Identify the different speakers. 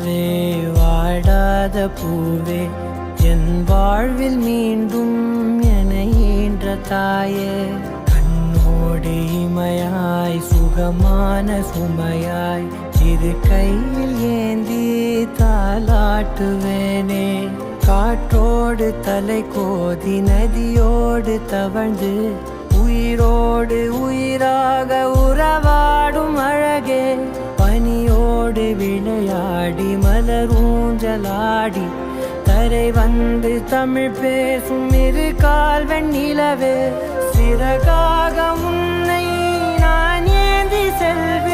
Speaker 1: நிலாவே வாடாத பூவே என் வாழ்வில் மீண்டும் என ஈன்ற தாயே கண்ணோடு இமையாய் சுகமான சுமையாய் இரு கையில் ஏந்தி தாலாட்டுவேனே காற்றோடு தலை கோதி நதியோடு தவழ்ந்து உயிரோடு உயிராக உறவாடும் அழகே பனியோடு விளையாடி மலரூஞ்சலாடி தரை வந்து தமிழ் பேசும் இரு கால் வெண்ணிலவே சிறகாக உன்னை நான் ஏந்தி செல்வேன்